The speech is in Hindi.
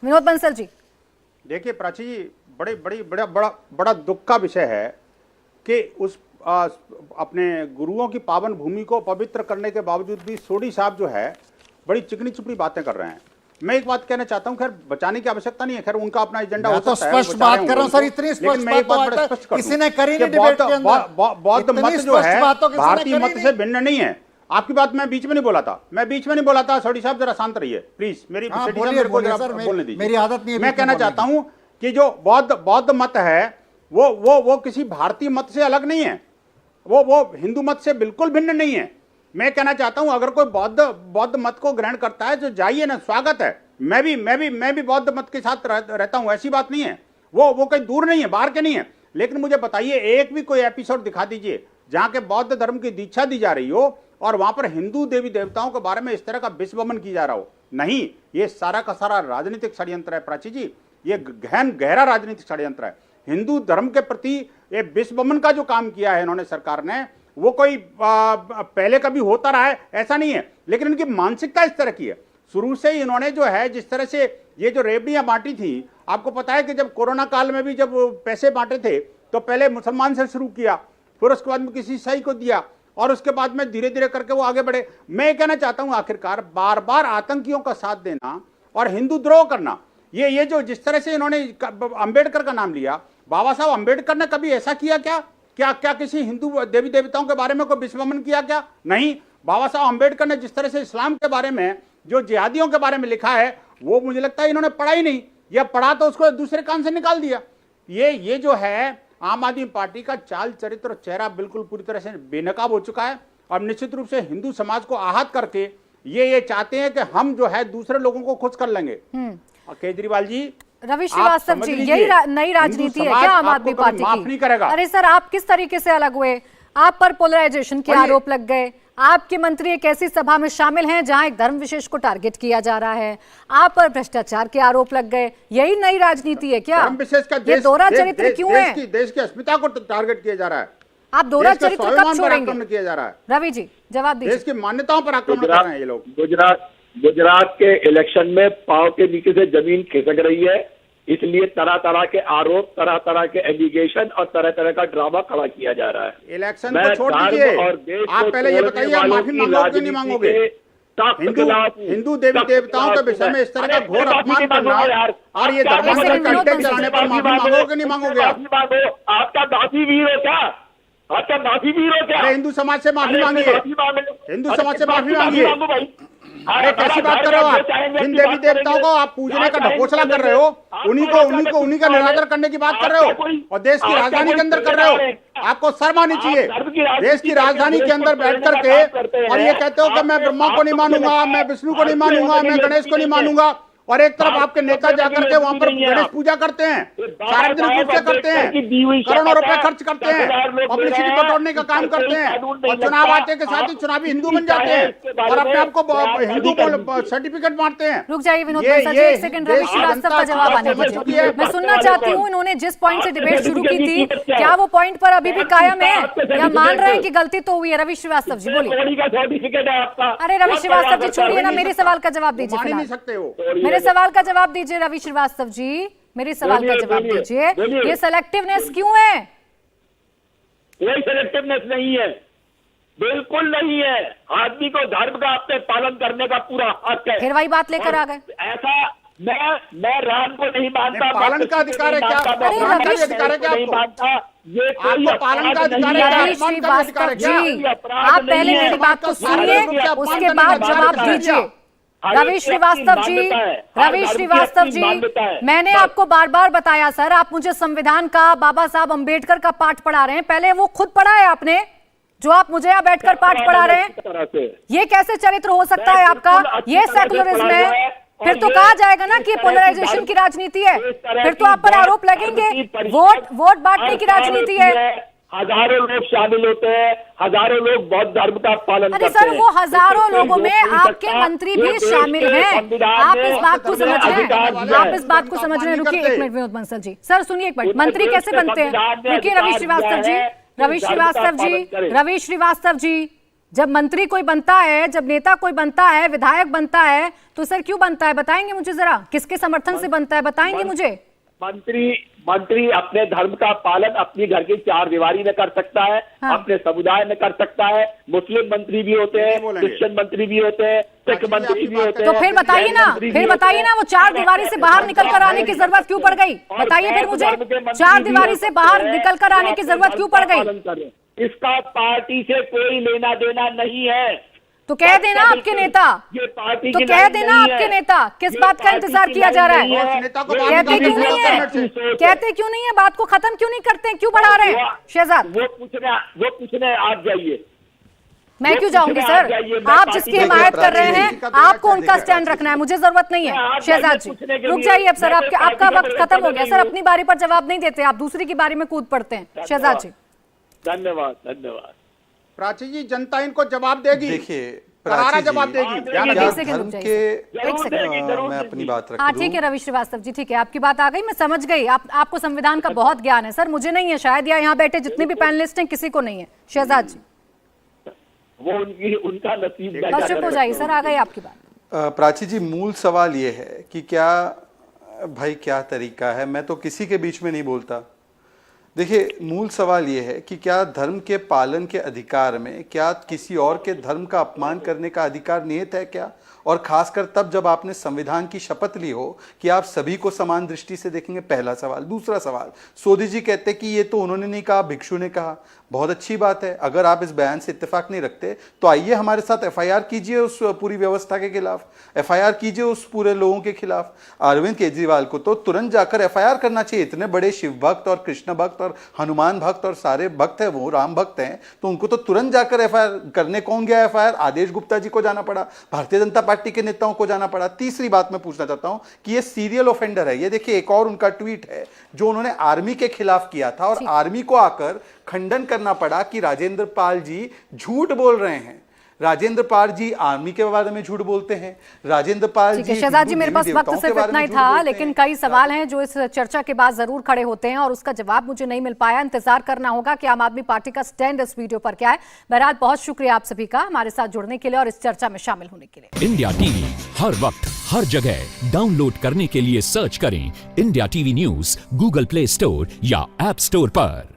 विनोद बंसल जी। देखिए प्राची जी, बड़ा दुख का विषय है कि उस अपने गुरुओं की पावन भूमि को पवित्र करने के बावजूद भी सोढ़ी साहब जो है बड़ी चिकनी चुपड़ी बातें कर रहे हैं। मैं एक बात कहना चाहता हूं, खैर बचाने की आवश्यकता नहीं है, खैर उनका अपना एजेंडा हो सकता है। स्पष्ट बात कर रहा हूं सर, इतनी स्पष्ट बात किसी ने करी नहीं डिबेट के अंदर। बौद्ध मत जो है भारतीय मत से भिन्न नहीं है। आपकी बात मैं बीच में नहीं बोला था, सोढ़ी साहब जरा शांत रहिए प्लीज, मेरी बोलने दीजिए, मेरी आदत नहीं है। मैं कहना चाहता हूं कि जो बौद्ध मत है वो किसी भारतीय मत से अलग नहीं है, वो हिंदू मत से बिल्कुल भिन्न नहीं है। मैं कहना चाहता हूं अगर कोई बौद्ध मत को ग्रहण करता है तो जाइए ना, स्वागत है। मैं भी बौद्ध मत के साथ रहता हूं, ऐसी बात नहीं है। वो कहीं दूर नहीं है, बाहर के नहीं है। लेकिन मुझे बताइए एक भी कोई एपिसोड दिखा दीजिए जहां के बौद्ध धर्म की दीक्षा दी जा रही हो और वहां पर हिंदू देवी देवताओं के बारे में इस तरह का विश्वमन किया जा रहा हो। नहीं, ये सारा का सारा राजनीतिक षड्यंत्र है प्राची जी, ये गहरा राजनीतिक षड्यंत्र है। हिंदू धर्म के प्रति ये विश्वमन का जो काम किया है इन्होंने, सरकार ने, वो कोई पहले कभी होता रहा है ऐसा नहीं है, लेकिन इनकी मानसिकता इस तरह की है। शुरू से ही इन्होंने जो है जिस तरह से ये जो रेवड़ियां बांटी थी, आपको पता है कि जब कोरोना काल में भी जब पैसे बांटे थे तो पहले मुसलमान से शुरू किया, फिर उसके बाद में किसी ईसाई को दिया और उसके बाद में धीरे धीरे करके वो आगे बढ़े। मैं कहना चाहता हूं आखिरकार बार बार आतंकियों का साथ देना और हिंदू द्रोह करना, ये जो जिस तरह से इन्होंने अंबेडकर का नाम लिया, बाबा साहब अंबेडकर ने कभी ऐसा किया क्या किसी हिंदू देवी देवताओं के बारे में कोई विश्वमन किया क्या? नहीं। बाबा साहब अंबेडकर ने जिस तरह से इस्लाम के बारे में, जो जिहादियों के बारे में लिखा है, वो मुझे लगता है इन्होंने पढ़ा ही नहीं, या पढ़ा तो उसको दूसरे कान से निकाल दिया। ये जो है आम आदमी पार्टी का चाल चरित्र और चेहरा बिल्कुल पूरी तरह से बेनकाब हो चुका है और निश्चित रूप से हिंदू समाज को आहत करके ये चाहते हैं कि हम जो है दूसरे लोगों को खुश कर लेंगे। केजरीवाल जी, रवि श्रीवास्तव जी, यही नई राजनीति है क्या आम आदमी पार्टी की? नहीं करेगा। अरे सर, आप किस तरीके से अलग हुए? आप पर पोलराइजेशन के आरोप लग गए। आपके मंत्री एक ऐसी सभा में शामिल हैं जहां एक धर्म विशेष को टारगेट किया जा रहा है। आप पर भ्रष्टाचार के आरोप लग गए। यही नई राजनीति है क्या? धर्म विशेष का ये दोहरा चरित्र क्यों है? देश की अस्मिता को टारगेट किया जा रहा है। आप दोहरा चरित्र कब छोड़ेंगे? किया जा रहा है। रवि जी जवाब दीजिए। देश की मान्यताओं पर आक्रमण कर रहे हैं ये लोग। गुजरात के इलेक्शन में पांव के नीचे से जमीन खिसक रही है, इसलिए तरह तरह के आरोप, तरह तरह के एलिगेशन और तरह तरह का ड्रामा खड़ा किया जा रहा है। इलेक्शन को छोड़ दीजिए, आप पहले ये बताइए आप माफी मांगोगे कि नहीं मांगोगे? हिंदू देवी देवताओं के विषय में इस तरह का घोर अपमान करना और ये धर्म कंटेंट चलाने पर माफी मांगोगे कि नहीं मांगोगे? आपका दासी वीर हो क्या? आपका दासी वीर हो क्या? हिंदू समाज से माफी मांगिए, हिंदू समाज से माफी मांगिए। अरे कैसी बात कर रहे हो आप? जिन देवी देवताओं को आप पूजने का ढकोसला कर रहे हो, उन्हीं का निरादर करने की बात कर रहे हो और देश की राजधानी के अंदर कर रहे हो। आपको शर्म आनी चाहिए। देश की राजधानी के अंदर बैठ करके और ये कहते हो कि मैं ब्रह्मा को नहीं मानूंगा, मैं विष्णु को नहीं मानूंगा, मैं गणेश को नहीं मानूंगा, और एक तरफ आपके नेता जाकर के वहां पर गणेश पूजा करते हैं, सार्वजनिक रूप से करते हैं, करोड़ों रुपए खर्च करते हैं, पब्लिसिटी बटोरने का काम करते हैं और चुनाव आते के साथ ही चुनावी हिंदू बन जाते हैं और अपने आप को हिंदू को सर्टिफिकेट बांटते हैं। रुक जाइए विनोद बंसल जी, एक सेकंड। रवि श्रीवास्तव का जवाब आने दीजिए। मैं सुनना चाहती हूँ, इन्होंने जिस पॉइंट से डिबेट शुरू की थी, क्या वो पॉइंट पर अभी भी कायम है या मान रहे हैं कि गलती तो हुई है? रवि श्रीवास्तव जी बोलिए। अरे रवि श्रीवास्तव जी छोड़िए ना, मेरे सवाल का जवाब दीजिए। मान नहीं सकते हो, मेरे सवाल का जवाब दीजिए रवि श्रीवास्तव जी, मेरे सवाल का जवाब दीजिए। ये सेलेक्टिवनेस क्यों है? कोई सेलेक्टिवनेस नहीं है, बिल्कुल नहीं है। आदमी को धर्म का अपने पालन करने का पूरा हक है। फिर वही बात लेकर आ गए। ऐसा मैं राम को नहीं मानता, पालन का अधिकार है क्या? अधिकार है क्या नहीं मानता? ये आपको पालन का अधिकार है? रवि श्रीवास्तव जी, आप पहले मेरी बात को सुनिए, उसके बाद जवाब दीजिए। रवि श्रीवास्तव जी, मैंने आपको बार बार बताया सर, आप मुझे संविधान का, बाबा साहब अंबेडकर का पाठ पढ़ा रहे हैं। पहले वो खुद पढ़ा है आपने, जो आप मुझे यहाँ बैठकर पाठ पढ़ा रहे हैं। ये कैसे चरित्र हो सकता है आपका? ये सेकुलरिज्म है। फिर तो कहा जाएगा ना कि पोलराइजेशन की राजनीति है, फिर तो आप पर आरोप लगेंगे वोट बांटने की राजनीति है। हजारों लोग शामिल होते हैं, हजारों लोग बौद्ध धर्म का पालन करते हैं। अरे सर, वो हजारों लोगों में आपके मंत्री भी शामिल हैं। आप इस बात को समझ रहे हैं? आप इस बात को समझ रहे हैं? रुकिए एक मिनट विनोद बंसल जी, सर सुनिए एक मिनट। मंत्री कैसे बनते हैं? रुकिए रवि श्रीवास्तव जी, जब मंत्री कोई बनता है, जब नेता कोई बनता है, विधायक बनता है, तो सर क्यों बनता है? बताएंगे मुझे जरा, किसके समर्थन से बनता है, बताएंगे मुझे? मंत्री अपने धर्म का पालन अपनी घर की चार दीवारी में कर सकता है, हाँ। अपने समुदाय में कर सकता है। मुस्लिम मंत्री भी होते हैं, क्रिश्चियन मंत्री भी होते हैं, सिख मंत्री भी होते हैं। तो फिर बताइए ना, वो चार दीवारी से बाहर निकल कर आने की जरूरत क्यों पड़ गई? बताइए फिर मुझे, चार दीवारी से बाहर निकल कर आने की जरूरत क्यों पड़ गई? इसका पार्टी से कोई लेना देना नहीं है। तो कह देना आपके नेता, तो कह देना आपके नेता, किस बात का इंतजार किया जा रहा है? कहते क्यों नहीं है, कहते क्यों नहीं है? बात को खत्म क्यों नहीं करते, क्यों बढ़ा रहे हैं शहजाद? वो पूछने आप जाइए। मैं क्यों जाऊंगी सर? आप जिसकी हिमायत कर रहे हैं, आपको उनका स्टैंड रखना है, मुझे जरूरत नहीं है। शहजाद जी रुक जाइए अब सर, आपका वक्त खत्म हो गया सर। अपनी बारी पर जवाब नहीं देते आप, दूसरी की बारी में कूद पड़ते हैं। शहजाद जी धन्यवाद। प्राची जी, जनता इनको जवाब देगी, देखिए करारा जवाब देगी। धर्म के मैं अपनी बात रख हाँ ठीक है रवि श्रीवास्तव जी, ठीक है, आपकी बात आ गई, मैं समझ गई। आपको संविधान का बहुत ज्ञान है सर, मुझे नहीं है शायद, या यहाँ बैठे जितने भी पैनलिस्ट हैं किसी को नहीं है। शहजाद जी वो उनका नसीब। बस चुप हो जाइए सर, आ गई आपकी बात। प्राची जी, मूल सवाल ये है कि क्या भाई क्या तरीका है, मैं तो किसी के बीच में नहीं बोलता। देखिए, मूल सवाल ये है कि क्या धर्म के पालन के अधिकार में क्या किसी और के धर्म का अपमान करने का अधिकार निहित है क्या? और खासकर तब जब आपने संविधान की शपथ ली हो कि आप सभी को समान दृष्टि से देखेंगे, पहला सवाल। दूसरा सवाल, सोदी जी कहते कि ये तो उन्होंने नहीं कहा, भिक्षु ने कहा। बहुत अच्छी बात है, अगर आप इस बयान से इत्तेफाक नहीं रखते तो आइए हमारे साथ एफआईआर कीजिए उस पूरी व्यवस्था के खिलाफ, एफआईआर कीजिए उस पूरे लोगों के खिलाफ। अरविंद केजरीवाल को तो तुरंत जाकर एफआईआर करना चाहिए। इतने बड़े शिव भक्त और कृष्ण भक्त और हनुमान भक्त और सारे भक्त हैं, वो राम भक्त हैं, तो उनको तो तुरंत जाकर एफआईआर करने कौन गया? एफआईआर आदेश गुप्ता जी को जाना पड़ा, भारतीय जनता पार्टी के नेताओं को जाना पड़ा। तीसरी बात मैं पूछना चाहता हूं कि ये सीरियल ऑफेंडर है। ये देखिए, एक और उनका ट्वीट है जो उन्होंने आर्मी के खिलाफ किया था और आर्मी को आकर खंडन करना पड़ा कि राजेंद्र पाल जी झूठ बोल रहे हैं। राजेंद्र पाल जी आर्मी के बारे में झूठ बोलते हैं। राजेंद्र पाल जी, शहजाद जी मेरे पास वक्त सिर्फ इतना ही था, लेकिन कई सवाल हैं जो इस चर्चा के बाद जरूर खड़े होते हैं और उसका जवाब मुझे नहीं मिल पाया। इंतजार करना होगा कि आम आदमी पार्टी का स्टैंड इस वीडियो पर क्या है। बहरहाल बहुत शुक्रिया आप सभी का हमारे साथ जुड़ने के लिए और इस चर्चा में शामिल होने के लिए। इंडिया टीवी हर वक्त हर जगह डाउनलोड करने के लिए सर्च करें India TV news Google play store या ऐप स्टोर पर।